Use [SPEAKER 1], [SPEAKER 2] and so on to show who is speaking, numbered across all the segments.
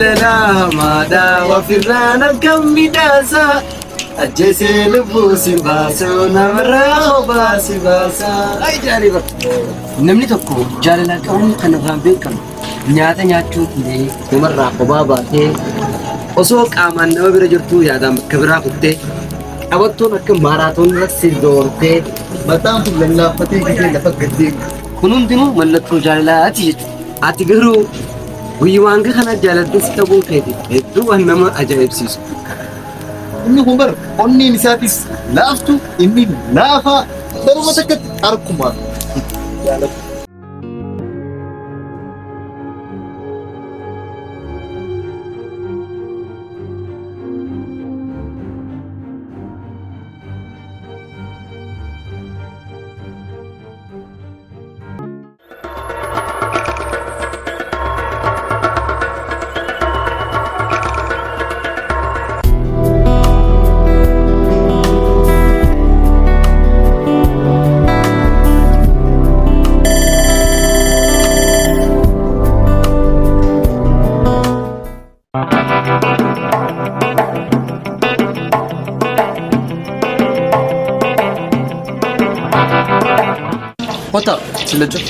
[SPEAKER 1] لا ماذا وفرانا كم بداسا أجسي لبوسي باسو نمرا باسي باسا أي جانبا نمني تكو جالنا كم كنفهم بينكم نياتا نياتشو كده نمرا قبابا osoo qaamaan nama bira jirtu yaadaan bakka biraa kuttee qabattoon akka maaraatoon irratti doortee mataan kun lallaaffatee gitee lafa gaddee kun hundinuu mallattoo jaalalaati jechuudha. Ati garuu guyyumaan kana jaalattus ta'uu keeti hedduu waan nama ajaa'ibsiisu.
[SPEAKER 2] Inni kun bara onneen isaatis laaftu inni laafaa daruma takkatti harkumaa jaalatu.
[SPEAKER 1] Kota Cilacap.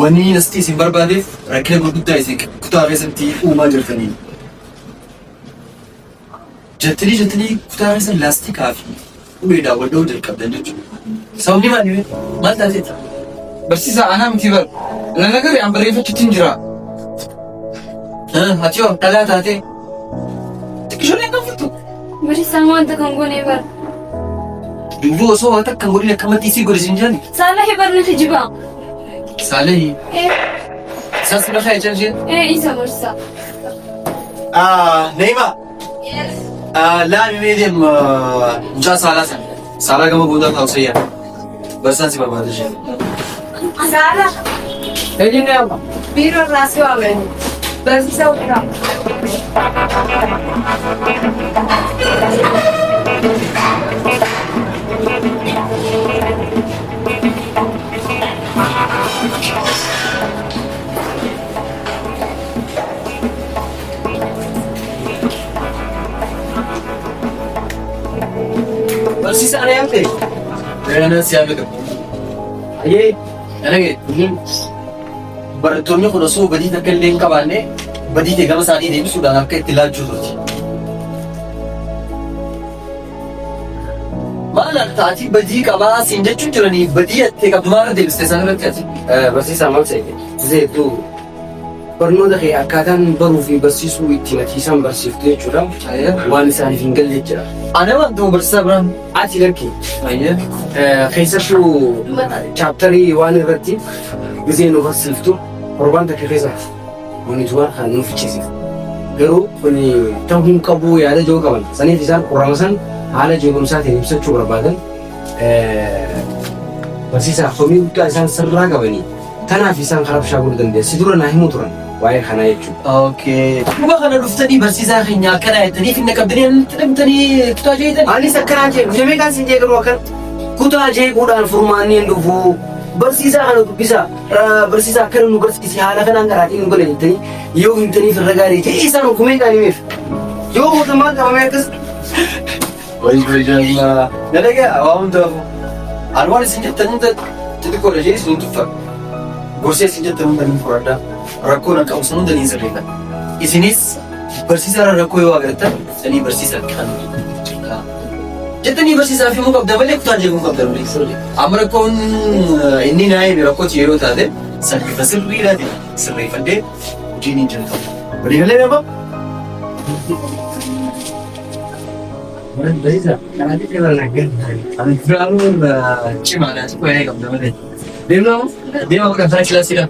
[SPEAKER 1] Wani nasti isin barbaadeef rakkina gurguddaa isin kutaa keessatti uumaa jirtanii. Jettanii kutaa keessa laastikaa fi uleedhaan wal dha'uu jalqabdan jechuudha. Sababni maali? Maal taateeta?
[SPEAKER 3] Barsiisaa anaa miti bar. Na nagari an bareeffachuutti hin jira.
[SPEAKER 1] Ati yoo dhalaa taate xiqqishoon hin gaafatu.
[SPEAKER 4] Barsiisaan wanta kan goonee bar.
[SPEAKER 1] Duuba osoo waan takka hin godhin akka maxiisii godhisin jedhani.
[SPEAKER 4] Saala barnoota jibaa.
[SPEAKER 1] Saalehi. Saas na kaya janjin?
[SPEAKER 4] Isa barsiisaa.
[SPEAKER 1] Neema.
[SPEAKER 4] Yes.
[SPEAKER 1] Laami meedium mucaa saalaa sana. Saalaa gama boodaa taa'usayyaa. Barsaan si barbaada ishee.
[SPEAKER 4] Saala.
[SPEAKER 3] Eenyuun yaama?
[SPEAKER 4] Biiroo irraa si waamani. Barsiisaa ulfiraa.
[SPEAKER 1] Barsiisa ana yaamte? Ana si yaame qabu. Ayyee, ana gee. Barattoonni kun osoo badii takka illee hin qabaanne badii ta'e gama isaanii deebisuudhaan akka itti laachuu turti. Maal taati badii qabaa siin jechuun jiranii badii attee qabdu maal deebistee isaan irratti ati? Barsiisaa maal ta'e? Zeetu barnoota kee akkaataan baruu fi barsiisuu ittiin ati isaan barsiiftu jechuudha. Waan isaaniif hin galle jira. Ana waan ta'u barsiisaa biraan ati lakki. Keessattuu chaaptarii waan irratti gisee nu barsiiftu torbaan takka keessatti monituwaan kan nuuf fichisiif. Garuu kun ta'uu hin qabu yaada jiru qaban. Saniif isaan qorama san haala jeequmsaatiin ibsachuu barbaadan barsiisaa komii guddaa isaan sirraa qabanii kanaaf isaan karaa bishaa godhuu dandeessu. Si dura naa himuu turan waa'ee kanaa jechuudha.
[SPEAKER 3] Okay. Dhuba kana dhuftanii barsiisaa keenya akkana jettanii finna qabdanii nutti dhimtanii kutaa jeetan.
[SPEAKER 1] Anis akkanaa jeequ. Namni kan siin jeequ akkan kutaa jeequudhaan furmaanni hin dhufu. Barsiisaa kana dubbisaa. Barsiisaa akkana nu barsiisi haala kanaan garaatiin nu gola jettanii yoo himtaniif irra gaarii ta'e isaan hukumee kan himeef. Yoo mootummaan qabamee akkas.
[SPEAKER 3] Wajji jalla. Nalaga waan ta'u. Arwaan isin jettanii xixiqqoo dhashee isin tuffa. Gorsee isin jettanii hundanii fudhadhaa. Rakkoo na qabu sun hundanii sirreeffadha. Isinis barsiisaa rakkoo yoo agartan sanii barsiisaa kan jettanii barsiisaaf himuu qabda malee kutaan jeequu qabda malee. Amma rakkoon inni naayee rakkooti yeroo taate salphisa sirriidhaati sirreeffadhee hojiin hin jalqabu. Walii galee nama?
[SPEAKER 1] Barsiisaa kanaatti deemaa naggan.
[SPEAKER 3] Ani firaaluun cimaadhaati qoyee qabda malee. Deemnaa moo? Deemaa bakka isaa kilaasiidha.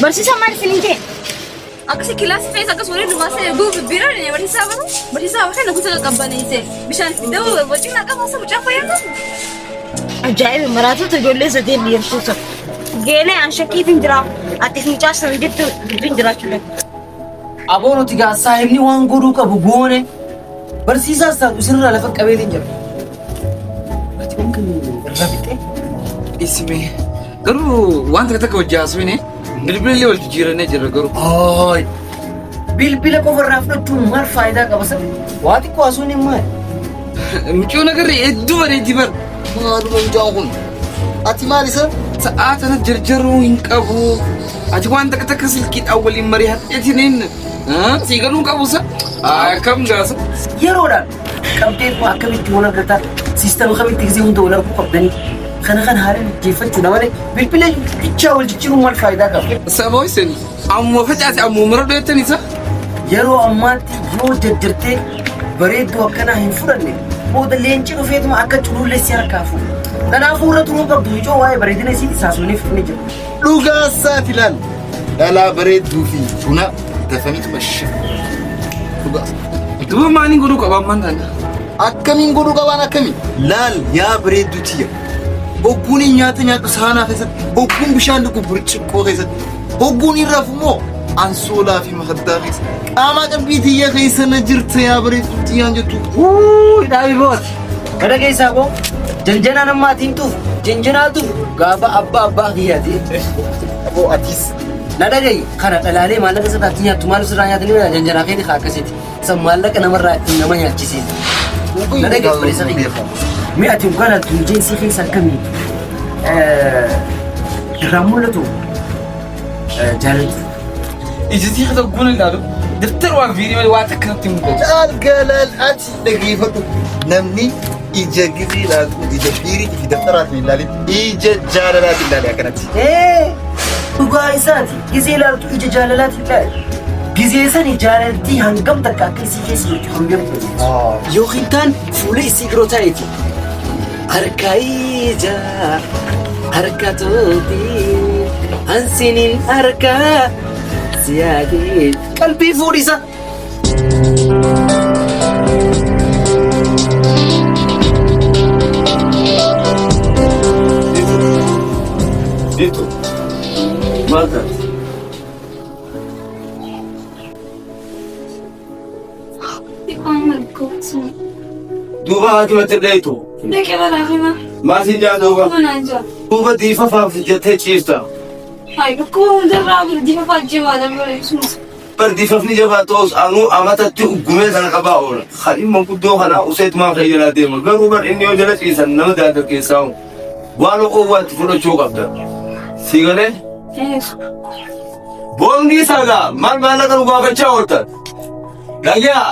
[SPEAKER 5] Barsiisaan maal isiniin kee? Akkasii kilaasii keessa akkas walii dhumaasee biiraan barsiisaa bara. Barsiisaa bakka naguuta qaqqabbaneessee bishaan fidee wajjinaqabaasa mucaa fayyadamu. Ajaa'iba maraatota ijoollee sadeen dhiyeessuusa. Geenee aan shakkiitiin jira. Atiif mucaa sana jettu dubbiin jiraachuu danda'a.
[SPEAKER 1] Aboo nuti gaa saahibni waan godhuu qabu goone barsiisaas taatu sirraa lafa qabeetiin jira. Ati waan kan irraa fixee?
[SPEAKER 6] Ismee garuu wanta takka hojii haasofne bilbilli wal jijjiirannee jirra garuu.
[SPEAKER 1] Ooyi bilbila qofarraa fudhachuun maal faayidaa qaba sana? Waa xiqqoo haasuun hin maali?
[SPEAKER 6] Mucoo nagarree hedduu bareeddi bara.
[SPEAKER 2] Maaluma mucaan kun? Ati maal isa?
[SPEAKER 6] Sa'aa tana jarjaruu hin qabu. Ati waan takka silkiidhaan waliin mari'ateetiin sii galuu qabu sa? Akkam gaasa?
[SPEAKER 1] Yeroodhaan qabdeen kun akkamitti wal argataa siistama kamitti gisee hunda wal arguu qabdanii kana haalaan jeeffachuudha malee bilbila bichaa wal jijjiiruun maal faayidaa qaba?
[SPEAKER 6] Saboo isin ammoo facaase ammoo mara dheettan isa?
[SPEAKER 1] Yeroo ammaatti yoo jajjartee bareedduu akkanaa hin fudhanne booda leenci dhufeetuma akka cululleessi harkaa fuudha. Kanaafuu irra turuu qabdu ijoo waa'ee bareedina isiiti saasonee fudhanii jira.
[SPEAKER 2] Dhugaa isaati ilaali. Dhalaa bareedduu fi buna dafaniitu mashsha. Dhugaa.
[SPEAKER 6] Duuba maaliin godhuu qaba ammaan taana?
[SPEAKER 2] Akkamiin godhuu qabaan akkamiin? Laal yaa bareedduu tiyya. Hogguun nyaata nyaatu saanaa keessatti, hogguun bishaan dhugu burcuqqoo keessatti, hogguun hin rafu immoo ansoolaa fi makaddaa keessa. Qaama qalbii tiyya keessa na jirta yaa bareedduu tiyyaan jettu.
[SPEAKER 1] Dhaabii booti. Kada keessaa boo janjanaa nammaatiin tuuf janjanaatu gaafa abbaa kiyyaati.
[SPEAKER 2] Aboo atis.
[SPEAKER 1] Na dhagayi kana dhalaalee maallaqa sirraatti nyaattu maal sirraa nyaatanii mana janjanaa keenya kaa akkasiiti. San maallaqa namarraa ittiin nama nyaachisiisa. Na dhagayi barreessa kiyya. Mi ati mukaan altuun jeensii keessa akkamii irraa mul'atu jaalatu.
[SPEAKER 6] Ijjitii haa ta'u ilaalu daftara waa viidiyoo waa takka natti mul'atu.
[SPEAKER 2] Jaalgalaan ati dhageeffadhu. Namni ija gizee ilaalu ija biirii fi daftaraatiin ilaalin ija jaalalaatiin ilaali akkanatti.
[SPEAKER 1] Dhugaa isaati gizee ilaaltu ija jaalalaatiin ilaali. Gizee sani jaalaltii hangam takka akka isii keessa jirtu hangam ta'e. Yookiin taan fuula isii biroo ta'eeti. Harka ija harka tooti ansiniin harka siyaadee qalbii fuudhisa.
[SPEAKER 3] Itu mata duuba hakimatti dheetu
[SPEAKER 5] Deekee balaafima.
[SPEAKER 3] maatiin jaadooba
[SPEAKER 5] Manaan jira.
[SPEAKER 3] duuba diifafaaf jettee ciista
[SPEAKER 5] Hayi bakkuma hundarraa diifa faajjii waadan bareedsuma.
[SPEAKER 3] bar diifafni jabaa ta'us anuu amatatti uggumee sana qabaa oola kadhimma guddoo kanaa useetumaan fayyalaa deema garuu bar inni yoo jala ciisan nama dargaggeessaa waan oowwaatti fudhachuu qabda si galee boongii sagaa maal maallaqa nu gaafachaa ooltan dhagaa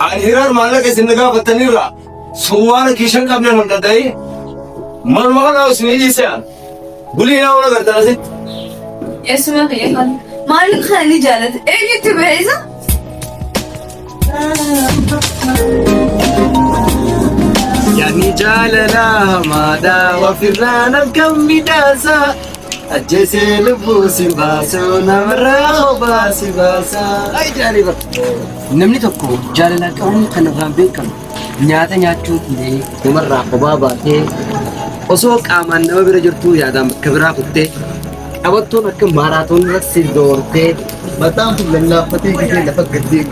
[SPEAKER 3] ani hiraar maallaqa isin gaafattanirra suwaana kiishan qabne hin dadha'i maluma kanaa isin dhiisee bulii yaa ola gartan asitti
[SPEAKER 5] Yeesuma fayyafan. Maalin kana ni jaalate? Eenyutti beeysa?
[SPEAKER 1] Yaani jaalala hamaadhaa ofirraa narkan midhaasa. Ajjeesee lubbuu si baasu namarraa hobaa si baasa. Ayi jaaliba. Namni tokko jaalala qabuun kan irraan beekamu nyaata nyaachuu illee namarraa hobaa baatee osoo qaamaan nama bira jirtuu yaadaan bakka biraa kuttee qabattoon akka maaraatoon irratti doortee
[SPEAKER 2] Mataan kun lallaaffatee gisee lafa gaddee.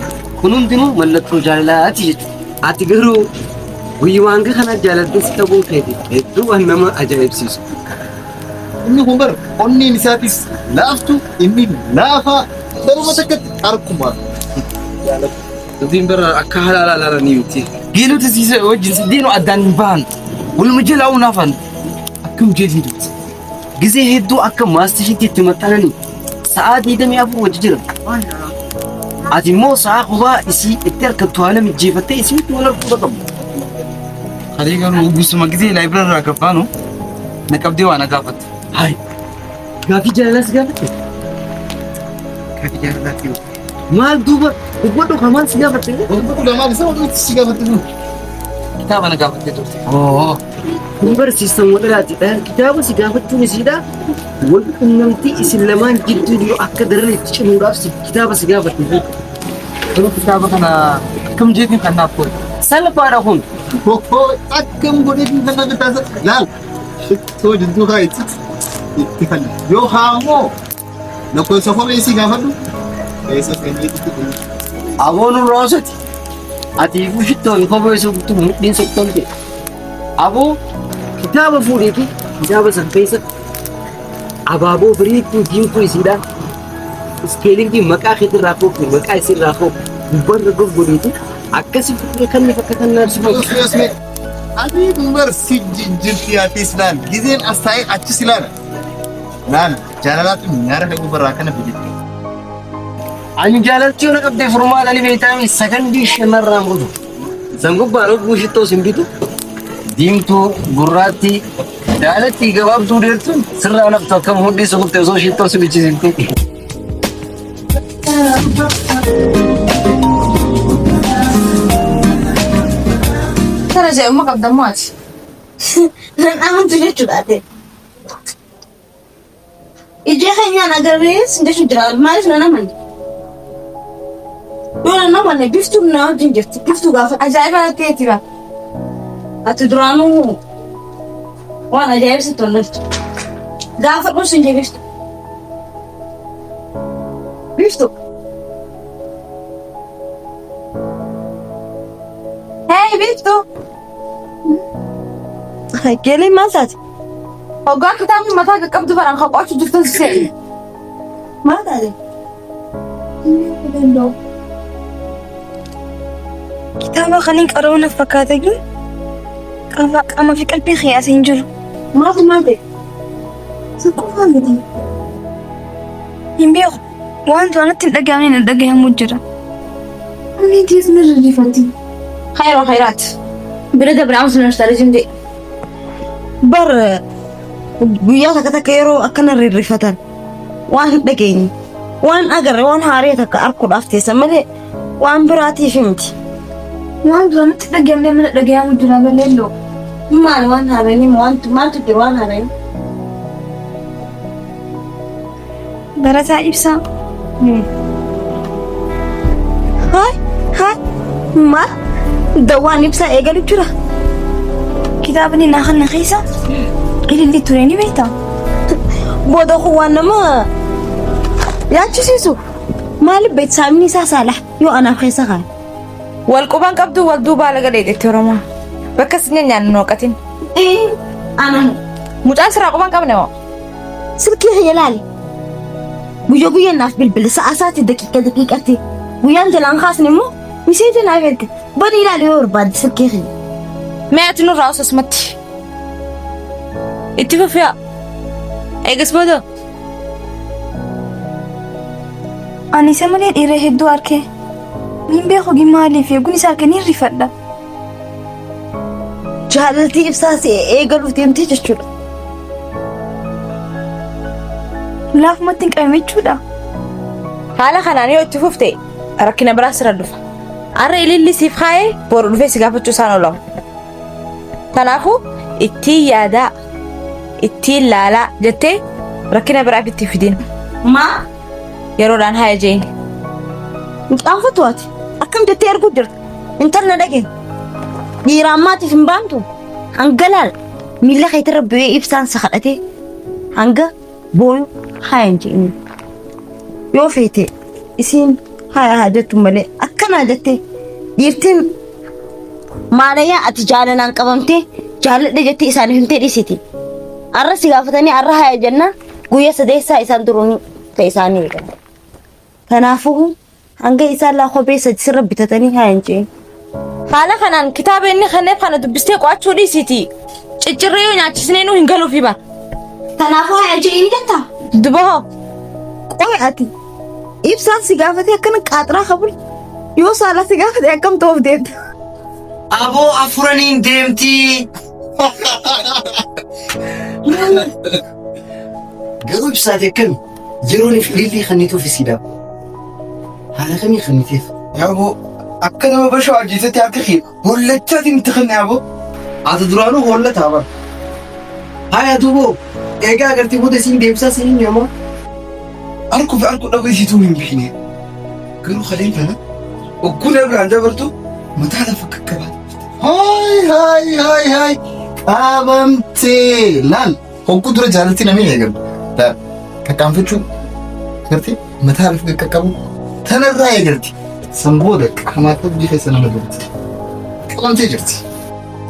[SPEAKER 1] kun hundinuu mallattoo jaalalaati jechuudha. Ati garuu guyyumaan kana jaalattis ta'uu keeti hedduu waan nama ajaa'ibsiisu.
[SPEAKER 2] Inni kun bara onneen isaatis laaftu inni laafaa daruma takkatti harkumaa.
[SPEAKER 6] Dubbiin bara akka halaala alaaranii miti. Geelota siisa wajjin saddeenu addaan hin bahan. Waluma jalaa unaafan. Akkam jeetiin dubbi.
[SPEAKER 1] Gizee hedduu akka maastishiitti itti maxxananii sa'aa 24 wajji jiran. Ati immoo sa'aa kophaa isii itti harkattu haala mijjeeffattee isinitti wal arguudha qabu.
[SPEAKER 6] Harii garuu gussuma gisee laayibirraa irraa gabbaanu na qabdee waa na gaafatte.
[SPEAKER 1] Hayi gaafii jaalalaas gaafatte.
[SPEAKER 2] Gaafii jaalalaati.
[SPEAKER 1] Maal duuba dubbadhu kan maal si gaafatte?
[SPEAKER 2] Wanta kun lamaan isa walitti si gaafatti kun.
[SPEAKER 6] kitaaba na gaafattee turte.
[SPEAKER 1] Kun barsiistan waliraatidha. Kitaaba si gaafachuun isiidha. Wal quunnamtii isin lamaan jidduu yoo akka daran cimuudhaaf kitaaba si gaafatte.
[SPEAKER 6] Garuu kitaaba kana akkam jeetiin kan naaf godhe.
[SPEAKER 1] Salphaadha kun.
[SPEAKER 2] Akkam godheetiin kan nama taasisa. Laal. Shittoo jidduu haa itti kan yoo haamoo lakkoofsa kophee si gaafadhu. Keessa keenyatti
[SPEAKER 1] Aboon roosati. Ati bushittoon kophee soktu mudhiin soktomte. Aboo kitaaba fuudheeti kitaaba san keessa abaaboo biriituu diimtuu isiidha. Iskeelingii maqaa keetirraa koofte maqaa isirraa koofte gubbarra goggoleeti akkasi fuudhee kan akka kannaaf si fayyadu.
[SPEAKER 2] Ati dumbar si jirti ati silaan gizeen as taa'ee achi silaana. Laal jaalalaatu nyaara dhaquu barraa kana fidetti.
[SPEAKER 1] Ani jaalachuu na qabdee furmaata ni beektaa sakandii shamarraan butu. San gubbaan oguu shittoo simbitu diimtuu gurraatti jaalatti gabaabduu deertuun sirraa naftu akkam hundee sokutte osoo shittoo sibichiisifte.
[SPEAKER 5] Tara jedhuma qabda maati?
[SPEAKER 7] Nan amantu jechuudha ate. Ija keenyaan agarrees jechuun jira. Maaliif nan amanne? Yoo nan amanne biftuun na wajjin jirti. Biftuu gaafa
[SPEAKER 5] Ajaa'iba ta'eeti ba?
[SPEAKER 7] ati duraanuu waan ajaa'ibsitti tolftu. Gaafa dhufu hin biftu. Biftu.
[SPEAKER 5] Hee biiftuu!
[SPEAKER 7] Geeliin maal taate?
[SPEAKER 5] Hoggaa kitaabni mataa qaqqabdu baraan kan qo'achuu jirtan sisee.
[SPEAKER 7] Maal taate?
[SPEAKER 5] Kitaaba kaniin qaroo na fakkaata gin qaama fi qalbii xiyaasa hin jiru.
[SPEAKER 7] Maaltu maal ta'e? Si qofaa miti.
[SPEAKER 5] Hin beeku. Wanti waan itti hin dhagahamne na dhagahamu jira.
[SPEAKER 7] Ani tiis na rirrifatti.
[SPEAKER 5] Khayra khayraat.
[SPEAKER 7] Bira dabraan sun ashtarii jimde. Bar guyyaa takka yeroo akkana rirrifatan waan hin dhageenye waan agarre waan haaree takka arguudhaaf teessan malee waan biraatiif miti.
[SPEAKER 5] Waan duraan itti dhagahamne mana dhagahamu jira baleelloo.
[SPEAKER 7] Maal waan haaranii maaltu jiru waan haaranii?
[SPEAKER 5] Barataa ibsaa.
[SPEAKER 7] Hai maal? Dawaan ibsaa eegalu jira.
[SPEAKER 5] Kitaabni naa kana keessa ililli ture ni beektaa?
[SPEAKER 7] Booda kun waan nama yaachisiisu. Maaliif beeksaamni isaa saala yoo anaaf keessa kaan?
[SPEAKER 5] Wal quban qabdu wal duubaa laga dheedetti Oromoo. Bakka isin nyaannu nooqatin.
[SPEAKER 7] Anaan
[SPEAKER 5] Mucaan siraa quban qabne moo?
[SPEAKER 7] silkii kiyya laali. Guyyaan naaf bilbila sa'aasaatti daqiiqatti guyyaan jalaan kaasne immoo miseeja naaf erge badi ilaali yoo barbaadde silkii kiyya.
[SPEAKER 5] Mee ati nurraa osoo asumatti. Itti fufiyaa. Eegas booda. Ani isa malee dhiira hedduu arkee. Hin beeku maaliif eeguun isaa kan hin rifadha.
[SPEAKER 7] Jaalaltii ibsaas eegaluuf deemtee jechuudha.
[SPEAKER 5] Laafumatti hin qabame jechuudha. Haala kanaan yoo itti fufte rakkina biraas irra dhufa. Har'a ililli siif kaa'ee boru dhufee si gaafachuu isaan oolamu. Kanaafuu ittiin yaadaa, ittiin laalaa jettee rakkina biraaf itti fidin.
[SPEAKER 7] Maa?
[SPEAKER 5] Yeroodhaan haa ejeen.
[SPEAKER 7] Qaanfatu ati akkam jettee arguu jirta? Intalna dhageen. Dhiiraan maatiif hin baamtu. Hanga laal miila keetirra bu'ee ibsaan sa kadhatee hanga booyu haa hin jeeni. Yoo feete isiin haa jettu malee akkanaa jettee dhiirtiin maalayyaa ati jaalalaan qabamtee jaaladha jettee isaaniif himtee dhiisiti. Arra si gaafatanii arra haa jennaan guyyaa sadeessaa isaan duruun ta'e isaanii eegan. Kanaafuu hanga isaan laa kophee sadi sirra bitatanii haa hin jeeni.
[SPEAKER 5] Haala kanaan kitaaba inni kanneef kana dubbistee qo'achuu dhiisiti. Ciccirree yoo nyaachisnee nu hin galuufi bara.
[SPEAKER 7] Kanaafuu haa jeeni jettaa?
[SPEAKER 5] Dubahoo.
[SPEAKER 7] Qoy ati ibsaan si gaafatee akkana qaaxiraa qabul yoo saala si gaafatee akkam ta'uuf deemta.
[SPEAKER 1] Aboo afuraniin deemti. Garuu ibsaate akkami yeroon ilillii kannituuf isiidha. Haala kamii kanniteef?
[SPEAKER 2] Yaaboo
[SPEAKER 6] أكنا ما بشوا عجيزة تعرفي ولا تادي متخني أبو أتدرانو ولا تابا
[SPEAKER 1] هاي دوبو إيجا قرتي بوده سين ديبسا سين يوما
[SPEAKER 6] أركو في أركو لو يجي توني بحني قالوا خلينا فنا وكل أبغى عند برتو متى هذا فك كمان
[SPEAKER 2] هاي أبمتي لال هو كدر جالتي نمي يجب لا كم فتشو قرتي متى هذا فك كابو تنرى يجرتي سنبودك ما تبدي في سنة مدرتي كم تجرتي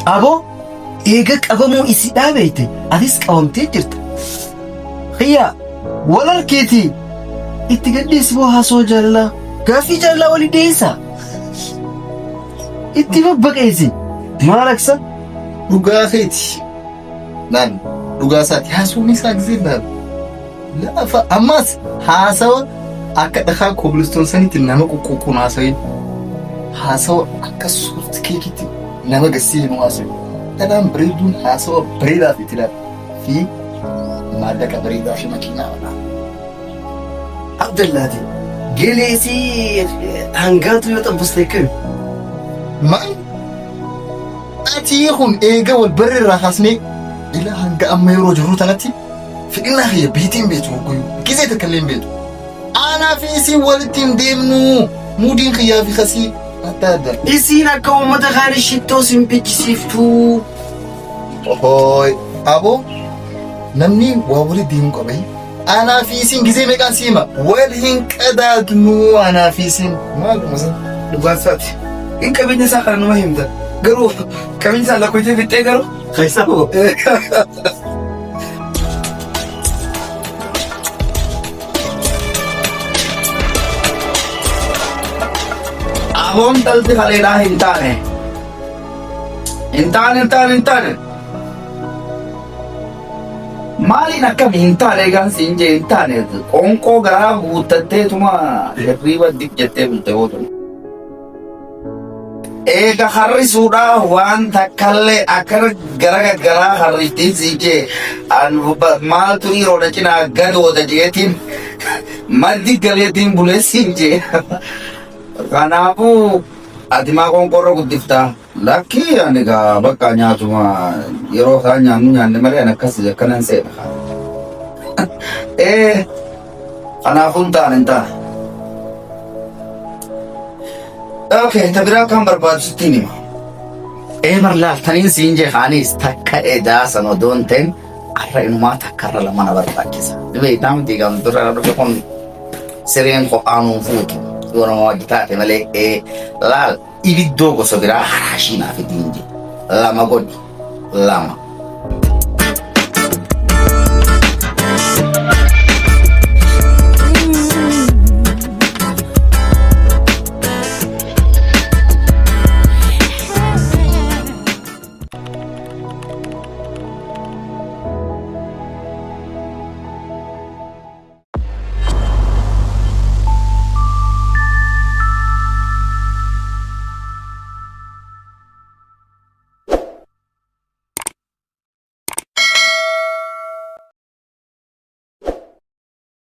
[SPEAKER 1] أبو إيجا قبمو إسيدا بيتي أديس قومتي جرت خيا ولا الكيتي إتقدي اسمها سو جلا كافي جلا ولي ديسا إتبقى إيزي ما ركسا
[SPEAKER 2] رقاخيتي نان رقاساتي هاسوني ساكزين نان لا فأماس هاسوا أكا دخل كوبلستون سنتي نما كوكوكون هاسوين هاسوا أكا صورت كيكيتي نما قسيلي مواسوين تنام بريدون هاسوا بريدا في تلال في مادة بريدا في مكينة
[SPEAKER 1] عبد الله دي جلسي هنقاتو يطبس لكم
[SPEAKER 2] ما أتي يخون إيجا والبرر راحسني إلا هنقا أما يرو جرو تنتي فإنها هي بيتين بيتو كيزي تكلم بيتو أنا في سي والتين ديمنو مودين خيافي خسي أتادر
[SPEAKER 1] إسينا كوم متخاني شتو سنبيج سيفتو
[SPEAKER 2] هوي أبو نمني وابولي ديم قبي أنا في سين كيزي ميكان سيما والهن كدادنو أنا في سين ما أقول مثلا
[SPEAKER 6] لباساتي إنك بيني ساخر نمهم ده قالوا كم إنسان لكو يجي في التاي
[SPEAKER 1] خيسابو
[SPEAKER 6] أبون تلتي خلينا هنتاني هنتاني مالي نكم هنتاني كان سينجي هنتاني أونكو غرا بوتتة تما ريبا ديك جتة بلتة Ega hari sudah wan takalle akar gara hari tizije an mal tuni roda cina gado da jetim madi galetim bule sinje karena aku adima kongkoro kutifta laki anega bakanya cuma iro hanya nyanyi mere anak kasih kanan se karena aku entah اوكي تبرا كم برباد ستيني ما ايه مرلا تنين سينجي خاني استكا ادا سنو دون تن عرى انو ما تكرر لما نبرباد كيسا دبي نام ديگا مدرا ربكون سرين خو آنو فوتو دورا مواجتاتي ملي ايه لال إبي دوغو سبرا حراشينا في دينجي لما قد لما